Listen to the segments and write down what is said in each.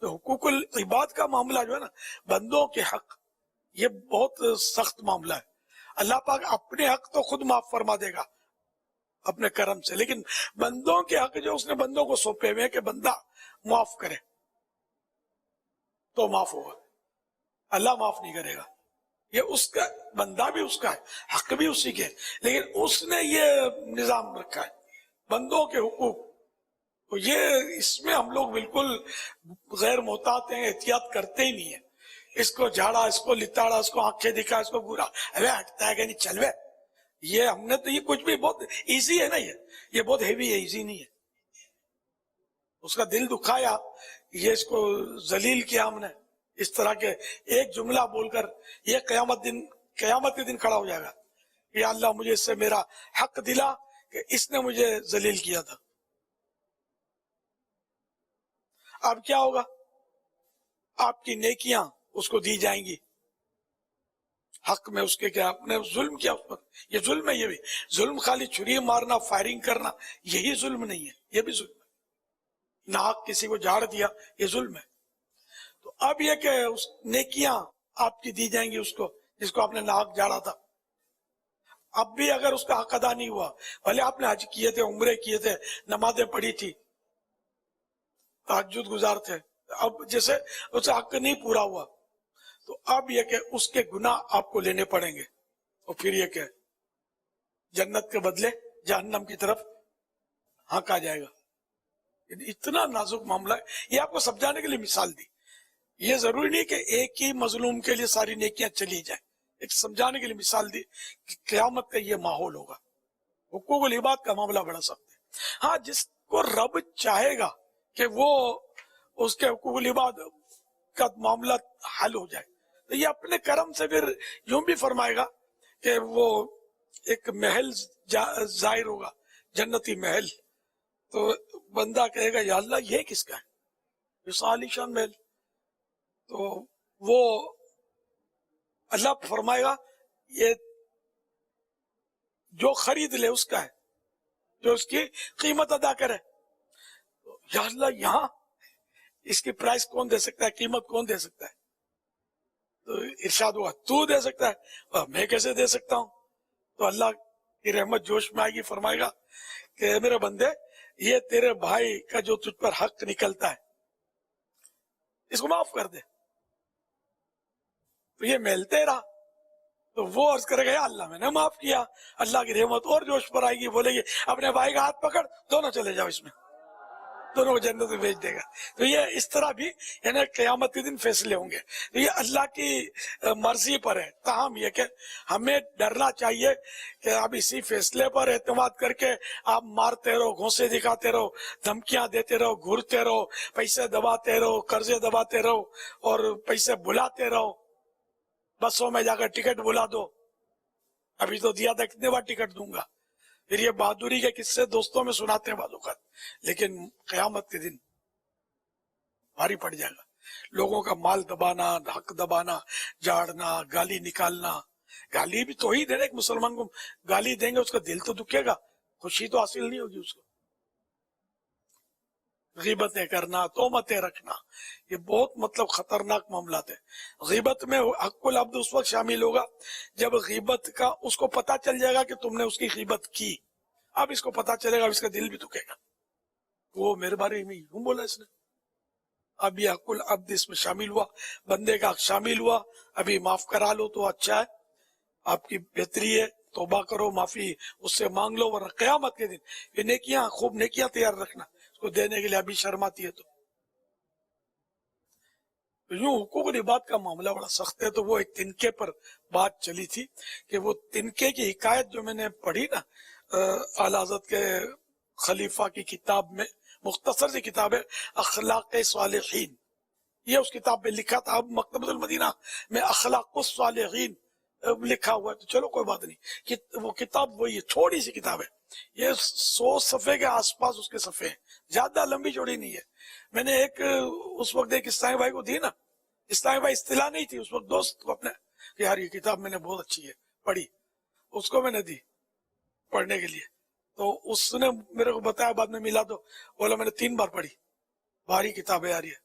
تو حقوق العباد کا معاملہ جو ہے نا، بندوں کے حق، یہ بہت سخت معاملہ ہے. اللہ پاک اپنے حق تو خود معاف فرما دے گا اپنے کرم سے، لیکن بندوں کے حق جو اس نے بندوں کو سونپے ہوئے کہ بندہ معاف کرے تو معاف ہوگا، اللہ معاف نہیں کرے گا. یہ اس کا بندہ بھی اس کا ہے، حق بھی اسی کے، لیکن اس نے یہ نظام رکھا ہے بندوں کے حقوق. تو یہ اس میں ہم لوگ بالکل غیر محتاط ہیں، احتیاط کرتے ہی نہیں ہیں. اس کو جھاڑا، اس کو لتاڑا، اس کو آنکھیں دکھا، اس کو گورا، ارے ہٹتا ہے کہ نہیں، چلوے. یہ ہم نے تو یہ کچھ بھی بہت ایزی ہے نا، یہ بہت ہیوی ہے، ایزی نہیں ہے. اس کا دل دکھایا، یہ اس کو ذلیل کیا ہم نے اس طرح کے ایک جملہ بول کر. یہ قیامت کے دن کھڑا ہو جائے گا کہ یا اللہ مجھے اس سے میرا حق دلا کہ اس نے مجھے ذلیل کیا تھا. اب کیا ہوگا؟ آپ کی نیکیاں اس کو دی جائیں گی حق میں اس کے. کیا آپ نے ظلم کیا اس پر؟ یہ ظلم ہے. یہ بھی ظلم خالی چھری مارنا، فائرنگ کرنا یہی ظلم نہیں ہے، یہ بھی ظلم ہے. ناحق کسی کو جھاڑ دیا، یہ ظلم ہے. تو اب یہ کہ اس نیکیاں آپ کی دی جائیں گی اس کو جس کو آپ نے ناحق جھاڑا تھا. اب بھی اگر اس کا حق ادا نہیں ہوا، بھلے آپ نے حج کیے تھے، عمرے کیے تھے، نمازیں پڑھی تھی، تہجد گزار تھے، اب جیسے اس کا حق نہیں پورا ہوا تو اب یہ کہ اس کے گناہ آپ کو لینے پڑیں گے. اور پھر یہ کہ جنت کے بدلے جہنم کی طرف ہانکا جائے گا. اتنا نازک معاملہ ہے. یہ آپ کو سمجھانے کے لیے مثال دی. یہ ضروری نہیں کہ ایک ہی مظلوم کے لیے ساری نیکیاں چلی جائیں، ایک سمجھانے کے لیے مثال دی کہ قیامت کا یہ ماحول ہوگا. حقوق العباد کا معاملہ بڑا سخت ہے. ہاں، جس کو رب چاہے گا کہ وہ اس کے حقوق العباد کا معاملہ حل ہو جائے تو یہ اپنے کرم سے پھر یوں بھی فرمائے گا کہ وہ ایک محل ظاہر ہوگا، جنتی محل. تو بندہ کہے گا یا اللہ یہ کس کا ہے، یہ عالی شان محل. تو وہ اللہ فرمائے گا یہ جو خرید لے اس کا ہے، جو اس کی قیمت ادا کرے. یا اللہ یہاں اس کی پرائس کون دے سکتا ہے، قیمت کون دے سکتا ہے؟ تو ارشاد ہوا تو دے سکتا ہے، اور میں کیسے دے سکتا ہوں؟ تو اللہ کی رحمت جوش میں آئے گی، فرمائے گا کہ میرے بندے یہ تیرے بھائی کا جو تجھ پر حق نکلتا ہے اس کو معاف کر دے. تو یہ محل تیرا. تو وہ عرض کرے گا یا اللہ میں نے معاف کیا. اللہ کی رحمت اور جوش پر آئے گی، بولے گی اپنے بھائی کا ہاتھ پکڑ، دونوں چلے جاؤ اس میں، دونوں کو جنت میں بھیج دے گا. تو یہ اس طرح بھی یعنی قیامت کے دن فیصلے ہوں گے. تو یہ اللہ کی مرضی پر ہے. تاہم یہ کہ ہمیں ڈرنا چاہیے کہ اب اسی فیصلے پر اعتماد کر کے آپ مارتے رہو، گھونسے دکھاتے رہو، دھمکیاں دیتے رہو، گھورتے رہو، پیسے دباتے رہو، قرضے دباتے رہو اور پیسے بلاتے رہو. بسوں میں جا کر ٹکٹ بلا دو، ابھی تو دیا تھا کتنے بار ٹکٹ دوں گا. پھر یہ بہادری کے قصے دوستوں میں سناتے ہیں بعض اوقات، لیکن قیامت کے دن بھاری پڑ جائے گا. لوگوں کا مال دبانا، حق دبانا، جھاڑنا، گالی نکالنا. گالی بھی تو ہی دینا، ایک مسلمان کو گالی دیں گے اس کا دل تو دکھے گا، خوشی تو حاصل نہیں ہوگی اس کو. غیبتیں کرنا، تہمتیں رکھنا، یہ بہت خطرناک معاملات ہیں. غیبت میں حق العبد اس وقت شامل ہوگا جب غیبت کا اس کو پتا چل جائے گا کہ تم نے اس کی غیبت کی. اب اس کو پتا چلے گا، اب اس کا دل بھی دکھے گا، وہ میرے بارے میں یوں بولا اس نے. اب یہ حق العبد اس میں شامل ہوا، بندے کا حق شامل ہوا. ابھی معاف کرا لو تو اچھا ہے، آپ کی بہتری ہے، توبہ کرو، معافی اس سے مانگ لو. ورنہ قیامت کے دن یہ نیکیاں، خوب نیکیاں تیار رکھنا اس کو دینے کے لیے ابھی شرم آتی ہے. تو یوں حقوق العباد کا معاملہ بڑا سخت ہے. تو وہ ایک تنکے پر بات چلی تھی کہ وہ تنکے کی حکایت جو میں نے پڑھی نا اعلی حضرت کے خلیفہ کی کتاب میں، مختصر سی کتاب ہے اخلاق صالحین، یہ اس کتاب میں لکھا تھا. اب مکتبۃ المدینہ میں اخلاق الصالحین لکھا ہوا ہے، تو چلو کوئی بات نہیں. وہ کتاب وہی ہے، چھوٹی سی کتاب ہے، یہ 100 صفحے کے آس پاس اس کے صفحے ہیں، زیادہ لمبی چوڑی نہیں ہے. میں نے اس وقت ایک اسلامی بھائی کو دی نا، اسلامی بھائی اصطلاح نہیں تھی اس وقت، دوست کو اپنے کہ یار یہ کتاب میں نے بہت اچھی ہے پڑھی، اس کو میں نے دی پڑھنے کے لیے. تو اس نے میرے کو بتایا، بعد میں ملا تو بولا میں نے 3 بار پڑھی، بھاری کتاب ہے یار یہ.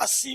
80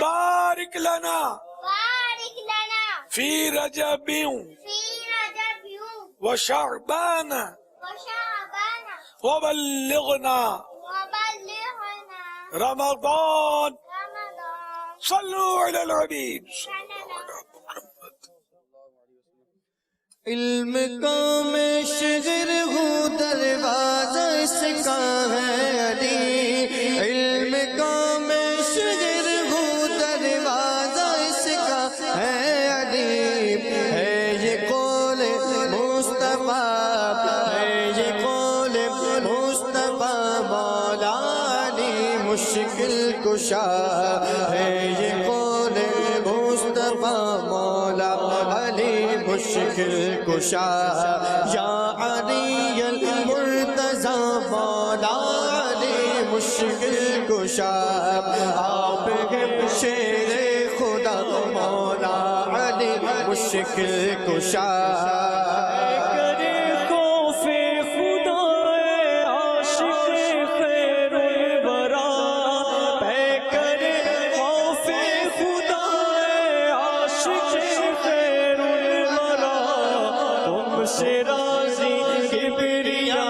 بارك لنا بارك لنا في رجب في رجب وشعبان وشعبان وبلغنا وبلغنا رمضان. رمضان. صلوا على الحبيب. علم کا میں شگر ہوں دروازہ اس کا ہے علی، علم کا میں شگر ہوں دروازہ اس کا ہے علی، ہے یہ قول مصطفیٰ، ہے یہ قول مصطفیٰ مولا علی مشکل کشا، ہے یہ قول مصطفیٰ مولا علی مشکل کشا، یا علی المرتضی مولا علی مشکل کشا، آپ ہیں شیر خدا مولا علی مشکل کشا، کرے خوف خدا عاشق خیر الورا، پے کرے خوف خدا عاشق خیر الورا، تم سے راضی کبریا،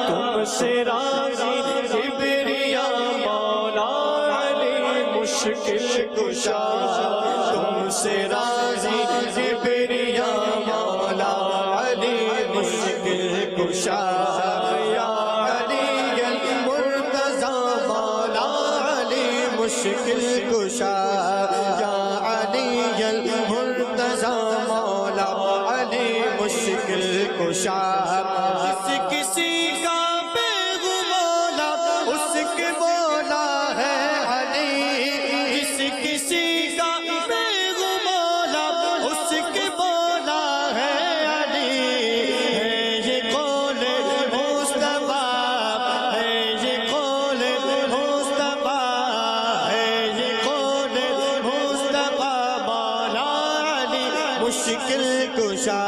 تم سے راضی کبریا مولا علی مشکل کشا، تم سے راضی کبریا مولا علی مشکل کشا، یا علی المرتضی مولا علی مشکل کشا، یا علی المرتضی مولا علی مشکل کشا، جس کسی کا بیغ مولا اس کے مولا ہے علی، جس کسی کا بیغ مولا اس کے مولا ہے علی، ہے یہ قول مصطفیٰ، ہے یہ قول مصطفیٰ، ہے یہ قول مصطفیٰ مولا علی مشکل کشا،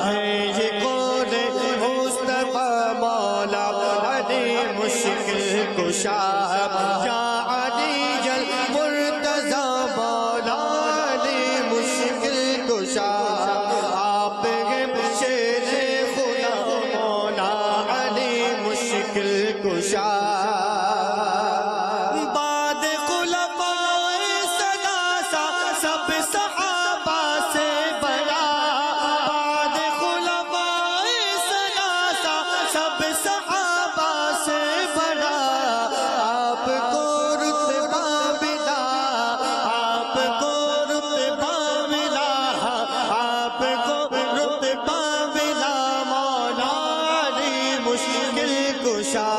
ہے یہ قول مصطفیٰ مولا علی مشکل کشا، یا علی المرتضی مولا علی مشکل کشا، آپ ہیں شیر خدا مولا علی مشکل کشا، بعد خلفائے ثلاثہ سب صحابہ سے بڑا، بعد خلفائے ثلاثہ سب صحابہ سے بڑا، آپ کو رتبہ ملا، آپ کو رتبہ ملا، آپ کو رتبہ ملا مولا علی مشکل کشا،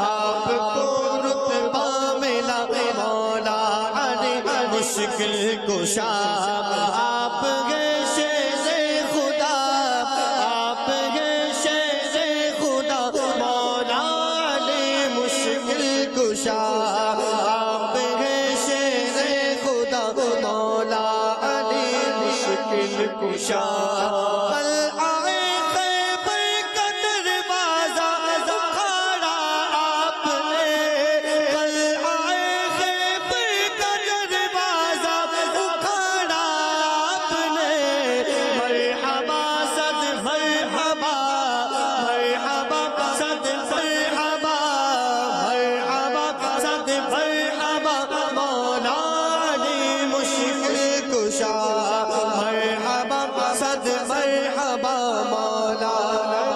آپ کو رتبہ ملا مولا علی مشکل کشا، آپ ہیں شیر خدا، آپ ہیں شیر خدا مولا علی مشکل کشا، آپ ہیں شیر خدا مولا علی مشکل کشا، کل آئے خیبر کا دروازہ اکھاڑا آپ نے، کل آئے خیبر کا دروازہ اکھاڑا آپ نے، مرحبا صد مرحبا، مرحبا صد مرحبا، مرحبا صد مرحبا مولا علی مشکل کشا، مرحبا صد مرحبا مولا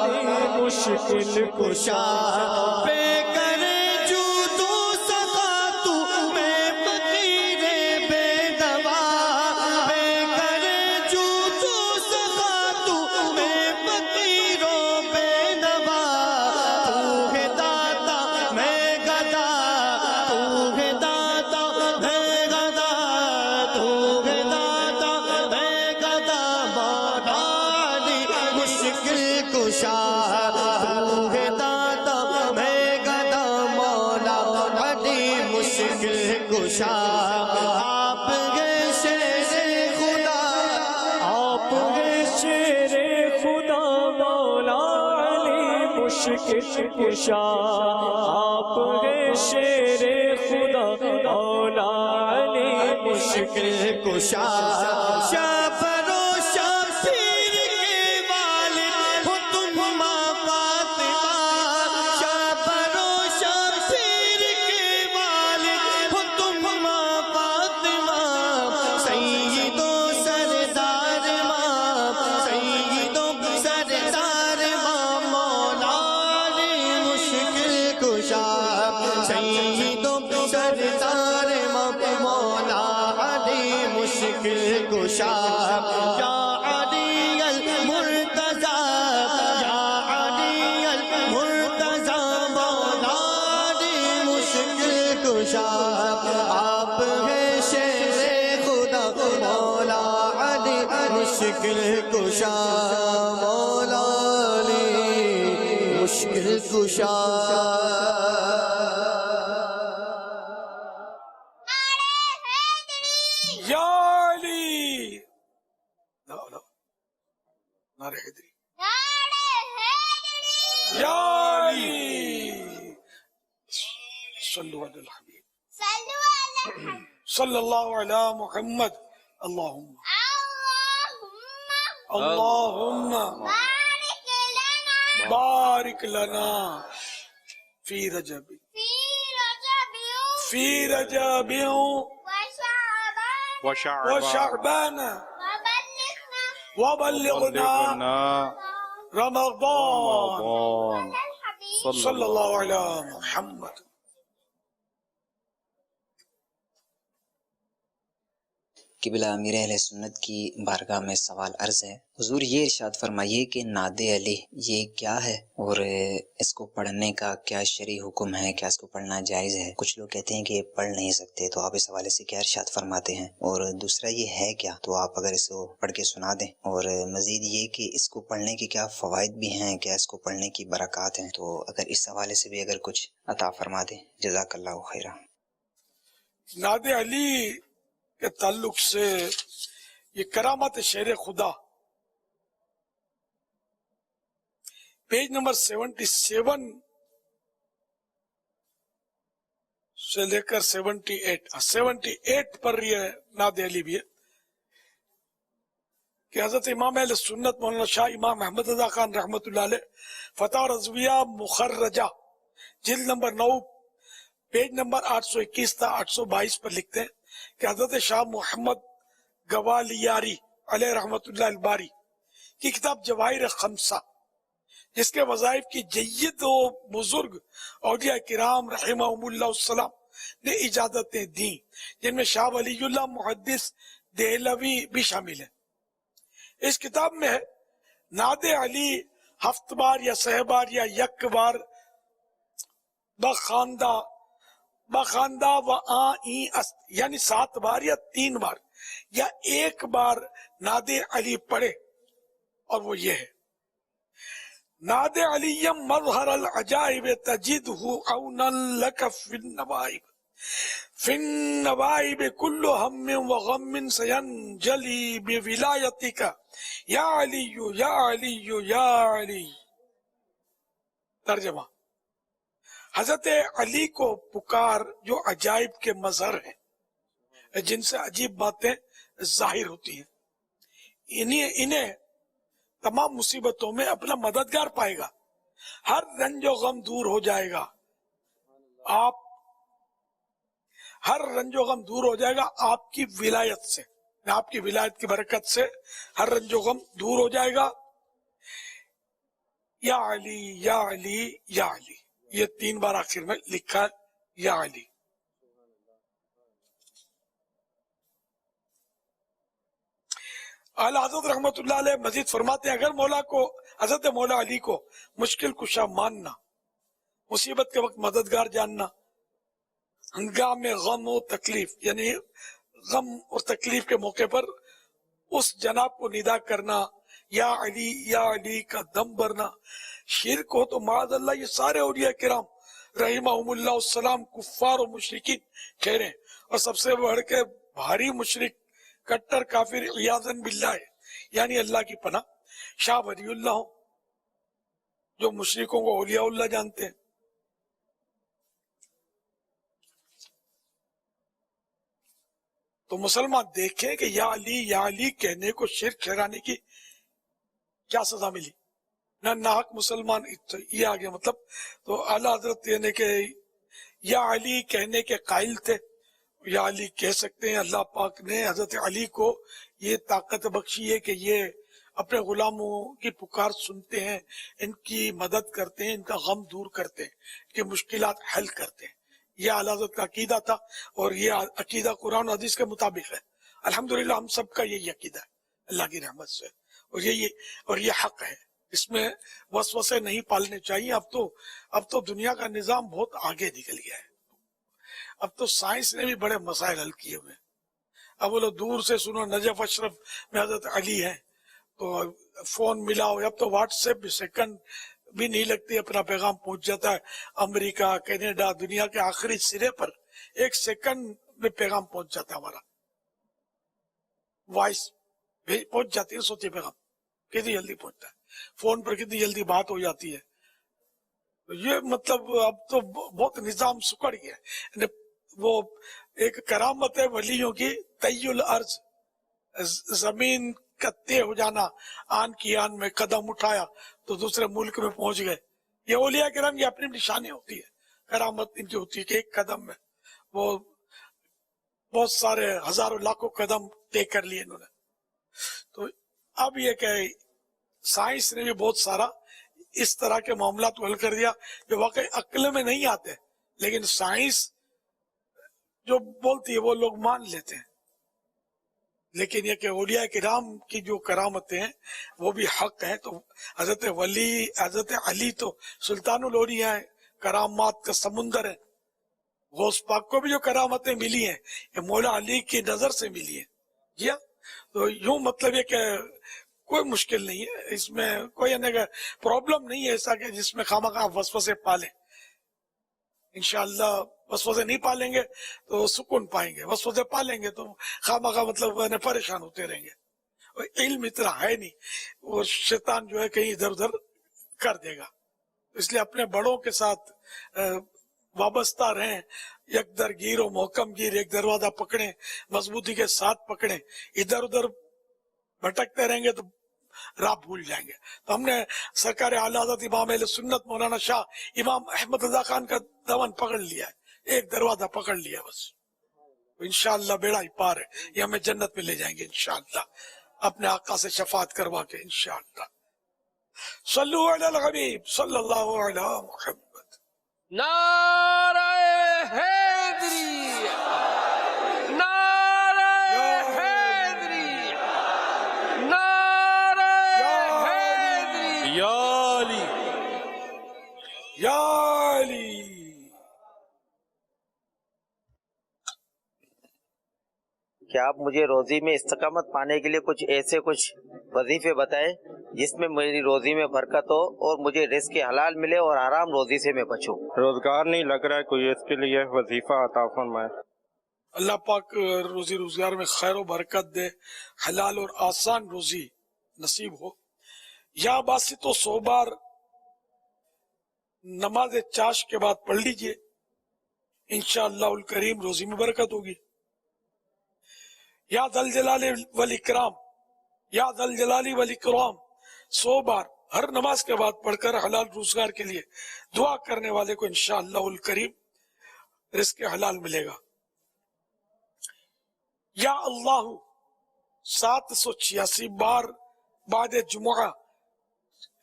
علی مشکل کشا، بے کرے جود و سخا تو میں فقیر بے دوا، بے کرے جود و سخا تو میں فقیر و بے دوا، تو ہے داتا میں گدا، تو ہے داتا میں گدا، تو ہے داتا میں گدا مولا علی مشکل کشا، تو ہے داتا میں گدا مولا علی مشکل کشا، آپ ہیں شیر خدا، آپ ہیں شیر خدا مولا علی مشکل کشا، آپ ہیں شیر خدا مولا علی مشکل کشا شب روشن پیر کے والد ہو تم ماں فاطمہ شب روشن پیر کے والد ہو تم ماں فاطمہ سیدوں سردار ماں سیدوں سردار ماں مولا علی مشکل کشا سیدوں سردار ماں مولا علی مشکل کشا یا علی المرتضی یا علی المرتضی مولا علی مشکل کشا آپ ہیں شیر خدا مولا علی مشکل کشا مولا علی مشکل کشا یا علی لا لا نعرہ حیدری یا علی صلو علی الحبیب صلی اللہ علی محمد اللہم اللہم بارک لنا فی رجب فی رجب وشعبان وبلغنا رمضان صلی اللہ علی محمد. قبلہ امیر اہل سنت کی بارگاہ میں سوال عرض ہے، حضور یہ ارشاد فرمائیے کہ نعت علی یہ کیا ہے اور اس کو پڑھنے کا کیا شرعی حکم ہے، کیا اس کو پڑھنا جائز ہے؟ کچھ لوگ کہتے ہیں کہ یہ پڑھ نہیں سکتے، تو آپ اس حوالے سے کیا ارشاد فرماتے ہیں؟ اور دوسرا یہ ہے کیا، تو آپ اگر اس کو پڑھ کے سنا دیں، اور مزید یہ کہ اس کو پڑھنے کے کیا فوائد بھی ہیں، کیا اس کو پڑھنے کی برکات ہیں، تو اگر اس حوالے سے بھی اگر کچھ عطا فرما دیں جزاک اللہ خیرہ. نعت علی کے تعلق سے یہ کرامت شیر خدا پیج نمبر 77 سے لے کر 78 پر یہ نعت علی بھی ہے کہ حضرت امام اہل سنت مولانا شاہ امام احمد رضا خان رحمۃ اللہ علیہ فتح رضویہ مخرجہ جلد نمبر 9 پیج نمبر 821 تا 822 پر لکھتے ہیں کہ حضرت شاہ محمد گوالیاری علیہ رحمۃ اللہ الباری کی کتاب جواہر خمسہ، جس کے وظائف کی جید و بزرگ اولیاء کرام رحمہم اللہ السلام نے اجازتیں دیں، جن میں شاہ ولی اللہ محدث دہلوی بھی شامل ہیں. اس کتاب میں ہے نعت علی 7 بار یا 6 بار یا 1 بار بخاندہ و یعنی 7 بار یا 3 بار یا 1 بار نعت علی پڑھے، اور وہ یہ ہے: نعت علی مظہر العجائب تجدہ عونا لک فی النوائب کل ہم و غم سینجلی بولایتک یا علی یا علی یا علی. ترجمہ: حضرت علی کو پکار جو عجائب کے مظہر ہیں، جن سے عجیب باتیں ظاہر ہوتی ہیں، انہیں تمام مصیبتوں میں اپنا مددگار پائے گا، ہر رنج و غم دور ہو جائے گا. ہر رنج و غم دور ہو جائے گا آپ کی ولایت سے، آپ کی ولایت کی برکت سے ہر رنج و غم دور ہو جائے گا. یا علی یا علی یا علی، یہ 3 بار آخر میں لکھا ہے یا علی. اعلیٰ حضرت رحمت اللہ علیہ مزید فرماتے ہیں اگر حضرت مولا علی کو مشکل کشا ماننا، مصیبت کے وقت مددگار جاننا، ہنگام غم و تکلیف یعنی غم اور تکلیف کے موقع پر اس جناب کو ندا کرنا، یا علی کا دم بھرنا شرک ہو تو معاذ اللہ یہ سارے اولیاء کرام رحمہم اللہ السلام کفار و مشرکین ٹھہرے، اور سب سے بڑھ کے بھاری مشرک کٹر کافر عیاذاً باللہ ہے، یعنی اللہ کی پناہ شاہ ولی اللہ ہوں جو مشرکوں کو اولیاء اللہ جانتے ہیں. تو مسلمان دیکھیں کہ یا علی کہنے کو شرک ٹھہرانے کی کیا سزا ملی. نہ ناحق مسلمان یہ آگے مطلب تو اعلیٰ حضرت یعنی کہ یا علی کہنے کے قائل تھے. یا علی کہہ سکتے ہیں. اللہ پاک نے حضرت علی کو یہ طاقت بخشی ہے کہ یہ اپنے غلاموں کی پکار سنتے ہیں, ان کی مدد کرتے ہیں, ان کا غم دور کرتے ہیں, ان کی مشکلات حل کرتے ہیں. یہ اعلیٰ حضرت کا عقیدہ تھا اور یہ عقیدہ قرآن و حدیث کے مطابق ہے. الحمدللہ ہم سب کا یہی عقیدہ ہے اللہ کی رحمت سے, اور یہ حق ہے. اس میں وسوسے نہیں پالنے چاہیے. اب تو دنیا کا نظام بہت آگے نکل گیا ہے. اب تو سائنس نے بھی بڑے مسائل حل کیے ہوئے. اب وہ لوگ دور سے سنو نجف اشرف میں حضرت علی ہیں تو فون ملاؤ. اب تو واٹس ایپ بھی سیکنڈ بھی نہیں لگتی, اپنا پیغام پہنچ جاتا ہے. امریکہ, کینیڈا, دنیا کے آخری سرے پر 1 سیکنڈ میں پیغام پہنچ جاتا ہے. ہمارا وائس پہنچ جاتی ہے, سوچے پیغام کتنی جلدی پہنچتا ہے. فون پر کتنی جلدی بات ہو جاتی ہے. یہ مطلب اب تو بہت نظام سکڑ گیا ہے. وہ ایک کرامت ہے ولیوں کی, طی الارض, زمین کا طے ہو جانا. آن کی آن میں قدم اٹھایا تو دوسرے ملک میں پہنچ گئے. یہ اولیاء کرام کی اپنی نشانی ہوتی ہے, کرامت ان کی ہوتی ہے کہ ایک قدم میں وہ بہت سارے ہزاروں لاکھوں قدم طے کر لیے انہوں نے. تو اب یہ کہ سائنس نے بھی بہت سارا اس طرح کے معاملات کو حل کر دیا جو واقعی عقل میں نہیں آتے, لیکن سائنس جو بولتی ہے وہ لوگ مان لیتے ہیں. لیکن یہ کہ اولیاء کرام کی جو کرامتیں ہیں وہ بھی حق ہیں. تو حضرت علی تو سلطان الاولیاء ہیں, کرامات کا سمندر ہے. غوث پاک کو بھی جو کرامتیں ملی ہیں یہ مولا علی کی نظر سے ملی ہیں. جی ہاں, تو یوں مطلب یہ کہ کوئی مشکل نہیں ہے اس میں, کوئی پرابلم نہیں ہے ایسا کہ جس میں خواہ وسوسے پالیں. انشاءاللہ وسوسے نہیں پالیں گے تو سکون پائیں گے, وسوسے پالیں گے تو خواہ مطلب پریشان ہوتے رہیں گے. اور علم اتنا ہے نہیں, اور شیطان جو ہے کہیں ادھر ادھر کر دے گا. اس لیے اپنے بڑوں کے ساتھ وابستہ رہیں, یک در گیر و محکم گیر, ایک دروازہ پکڑیں, مضبوطی کے ساتھ پکڑیں. ادھر ادھر بھٹکتے رہیں گے تو راہ بھول جائیں گے. تو ہم نے سرکار اعلیٰ حضرت امام اہل سنت مولانا شاہ امام احمد رضا خان کا دامن پکڑ لیا ہے, ایک دروازہ پکڑ لیا بس. انشاءاللہ بیڑا ہی پار ہے, یہ ہمیں جنت میں لے جائیں گے انشاءاللہ, اپنے آقا سے شفاعت کروا کے انشاءاللہ. صلو علی الحبیب صلی اللہ علی محمد. نعرہ حیدری, نعرہ حیدری, نعرہ حیدری. یا علی, یا علی. کیا آپ مجھے روزی میں استقامت پانے کے لیے کچھ وظیفے بتائیں جس میں میری روزی میں برکت ہو اور مجھے رزق حلال ملے اور حرام روزی سے میں بچوں. روزگار نہیں لگ رہا ہے کوئی, اس کے لیے وظیفہ عطا فرمائے. اللہ پاک روزی روزگار میں خیر و برکت دے, حلال اور آسان روزی نصیب ہو. یا باسی تو 100 بار نماز چاش کے بعد پڑھ لیجئے, انشاءاللہ الکریم روزی میں برکت ہوگی. یا ذل جلال والاکرام, یا ذل جلال والاکرام 100 بار ہر نماز کے بعد پڑھ کر حلال روزگار کے لیے دعا کرنے والے کو انشاءاللہ الکریم رزق حلال ملے گا. یا اللہ 786 بار بعد جمعہ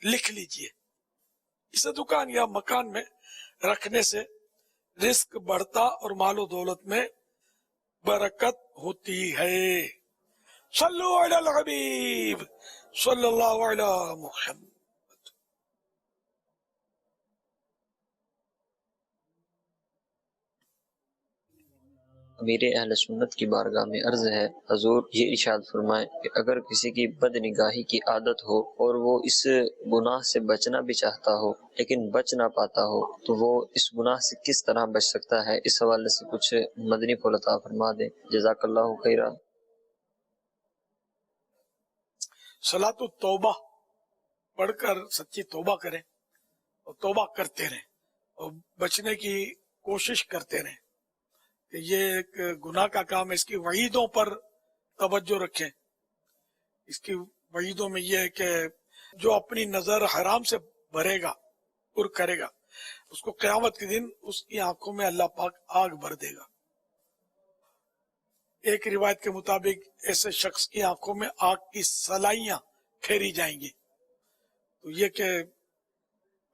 لکھ لیجئے. اسے دکان یا مکان میں رکھنے سے رزق بڑھتا اور مال و دولت میں برکت ہوتی ہے. صلو علی الحبیب صلی اللہ علی محمد. امیر اہل سنت کی بارگاہ میں عرض ہے, حضور یہ ارشاد فرمائیں کہ اگر کسی کی بد نگاہی کی عادت ہو اور وہ اس گناہ سے بچنا بھی چاہتا ہو لیکن بچ نہ پاتا ہو تو وہ اس گناہ سے کس طرح بچ سکتا ہے؟ اس حوالے سے کچھ مدنی پھول عطا فرما دیں, جزاک اللہ خیرہ. صلاۃ التوبہ پڑھ کر سچی توبہ کریں اور توبہ کرتے رہیں اور بچنے کی کوشش کرتے رہیں. کہ یہ ایک گناہ کا کام ہے. اس کی وعیدوں پر توجہ رکھیں. اس کی وعیدوں میں یہ ہے کہ جو اپنی نظر حرام سے بھرے گا اور کرے گا اس کو قیامت کے دن اس کی آنکھوں میں اللہ پاک آگ بھر دے گا. ایک روایت کے مطابق ایسے شخص کی آنکھوں میں آگ کی سلائیاں پھیری جائیں گی. تو یہ کہ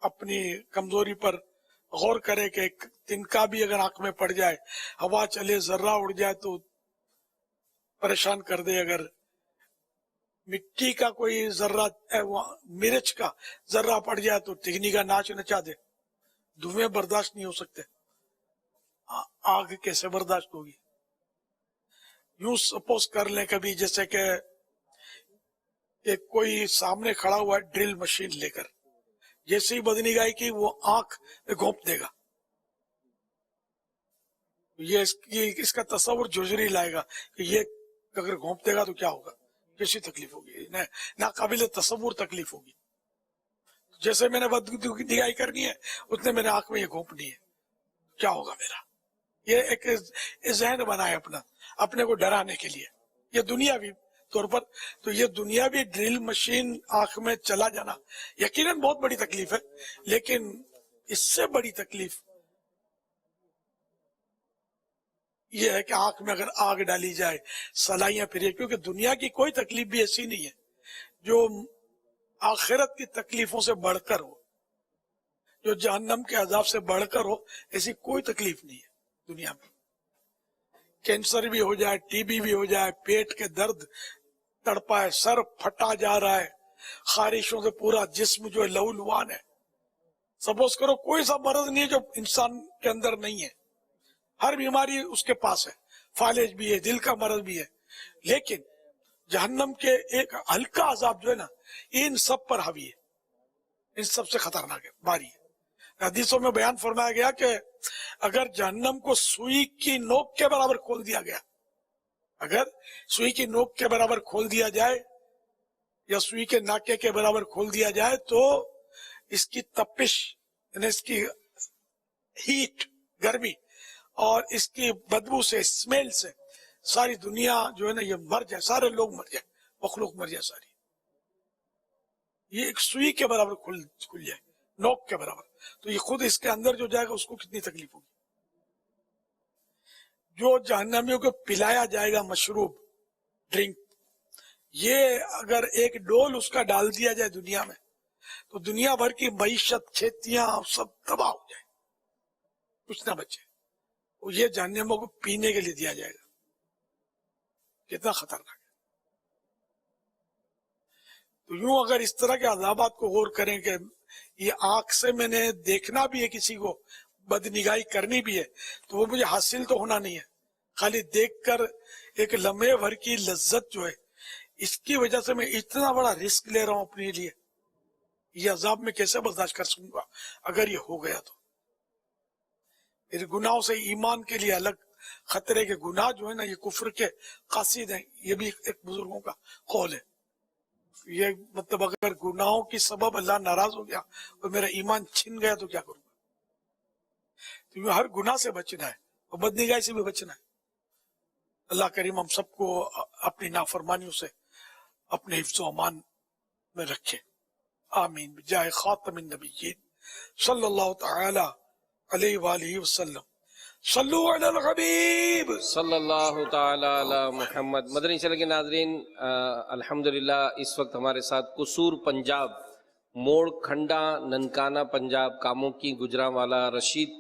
اپنی کمزوری پر غور کرے کہ ایک تنکا بھی اگر آنکھ میں پڑ جائے, ہوا چلے, ذرہ اڑ جائے تو پریشان کر دے. اگر مٹی کا کوئی ذرہ, مرچ کا ذرہ پڑ جائے تو ٹگنی کا ناچ نچا دے. دھویں برداشت نہیں ہو سکتے, آگ کیسے برداشت ہوگی؟ یوں سپوز کر لیں کبھی جیسے کہ کوئی سامنے کھڑا ہوا ہے ڈرل مشین لے کر, جیسے ہی بدنگاہی کی وہ آنکھ گھونپ دے گا. یہ اس کا تصور جھجری لائے گا کہ یہ اگر گھونپ دے گا تو کیا ہوگا, کیسی تکلیف ہوگی, ناقابل تصور تکلیف ہوگی. جیسے میں نے بدنگاہی کرنی ہے اتنے میں نے آنکھ میں یہ گھونپنی ہے, کیا ہوگا میرا. یہ ایک ذہن بنائے اپنے کو ڈرانے کے لیے. یہ دنیاوی طور پر تو یہ دنیاوی ڈرل مشین آنکھ میں چلا جانا یقیناً بہت بڑی تکلیف ہے, لیکن اس سے بڑی تکلیف یہ ہے کہ آنکھ میں اگر آگ ڈالی جائے, سلائیاں پھرے, کیونکہ دنیا کی کوئی تکلیف بھی ایسی نہیں ہے جو آخرت کی تکلیفوں سے بڑھ کر ہو, جو جہنم کے عذاب سے بڑھ کر ہو. ایسی کوئی تکلیف نہیں ہے دنیا میں. کینسر بھی ہو جائے, ٹی بی بھی ہو جائے, پیٹ کے درد تڑپا ہے, سر پھٹا جا رہا ہے, خارشوں سے پورا جسم جو ہے لہو لوان ہے. سپوز کرو کوئی سا مرض نہیں ہے جو انسان کے اندر نہیں ہے, ہر بیماری اس کے پاس ہے, فالج بھی ہے, دل کا مرض بھی ہے. لیکن جہنم کے ایک ہلکا عذاب جو ہے نا, ان سب پر حاوی ہے, ان سب سے خطرناک ہے, باری ہے. حدیثوں میں بیان فرمایا گیا کہ اگر جہنم کو سوئی کی نوک کے برابر کھول دیا گیا, اگر سوئی کی نوک کے برابر کھول دیا جائے یا سوئی کے ناکے کے برابر کھول دیا جائے تو اس کی تپش, یعنی اس کی ہیٹ, گرمی اور اس کی بدبو سے, اسمیل سے ساری دنیا جو ہے نا یہ مر جائے, سارے لوگ مر جائے, مخلوق مر جائے ساری. یہ ایک سوئی کے برابر کھل جائے, نوک کے برابر. تو یہ خود اس کے اندر جو جائے گا اس کو کتنی تکلیف ہوگی. جو جہنمیوں کو پلایا جائے گا مشروب, ڈرنک, یہ اگر ایک ڈول اس کا ڈال دیا جائے دنیا میں تو دنیا بھر کی معیشت, کھیتیاں سب تباہ ہو جائے, کچھ نہ بچے. یہ جہنمیوں کو پینے کے لیے دیا جائے گا. کتنا خطرناک ہے. تو یوں اگر اس طرح کے عذابات کو غور کریں کہ یہ آنکھ سے میں نے دیکھنا بھی ہے, کسی کو بدنگاہی کرنی بھی ہے, تو وہ مجھے حاصل تو ہونا نہیں ہے. خالی دیکھ کر ایک لمحے بھر کی لذت جو ہے, اس کی وجہ سے میں اتنا بڑا رسک لے رہا ہوں اپنے لیے. یہ عذاب میں کیسے برداشت کر سکوں گا اگر یہ ہو گیا تو. پھر گناہوں سے ایمان کے لیے الگ خطرے کے گناہ جو ہے نا یہ کفر کے قاصد ہیں. یہ بھی ایک بزرگوں کا قول ہے. یہ مطلب اگر گناہوں کی سبب اللہ ناراض ہو گیا اور میرا ایمان چھن گیا تو کیا کروں گا. تو ہر گناہ سے بچنا ہے اور بدنگاہی سے بھی بچنا ہے. اللہ کریم ہم سب کو اپنی نافرمانیوں سے اپنے حفظ و امان میں رکھے. آمین بجائے خاتم النبیین صلی اللہ تعالی علیہ وآلہ وسلم. صلو علی الحبیب صلی اللہ تعالی علی محمد. مدنی چینل کے ناظرین, الحمدللہ اس وقت ہمارے ساتھ قصور پنجاب, موڑ کھنڈا ننکانہ پنجاب, کاموں کی گجرانوالا, رشید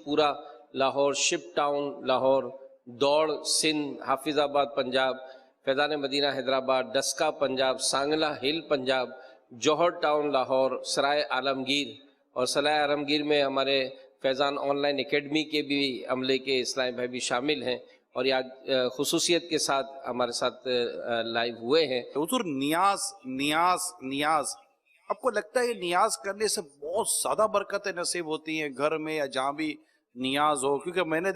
پورہ لاہور, شپ ٹاؤن لاہور, دوڑ سندھ, حافظ آباد پنجاب, فیضان مدینہ حیدرآباد, ڈسکا پنجاب, سانگلہ ہل پنجاب, جوہر ٹاؤن لاہور, سرائے عالمگیر, اور سرائے عالمگیر میں ہمارے فیضان آن لائن اکیڈمی کے بھی عملے کے اسلام بھائی بھی شامل ہیں اور یہ آج خصوصیت کے ساتھ ہمارے ساتھ لائیو ہوئے ہیں. حضور نیاز آپ کو لگتا ہے یہ نیاز کرنے سے بہت زیادہ برکتیں نصیب ہوتی ہیں گھر میں یا جہاں بھی نیاز ہو؟ کیونکہ میں نے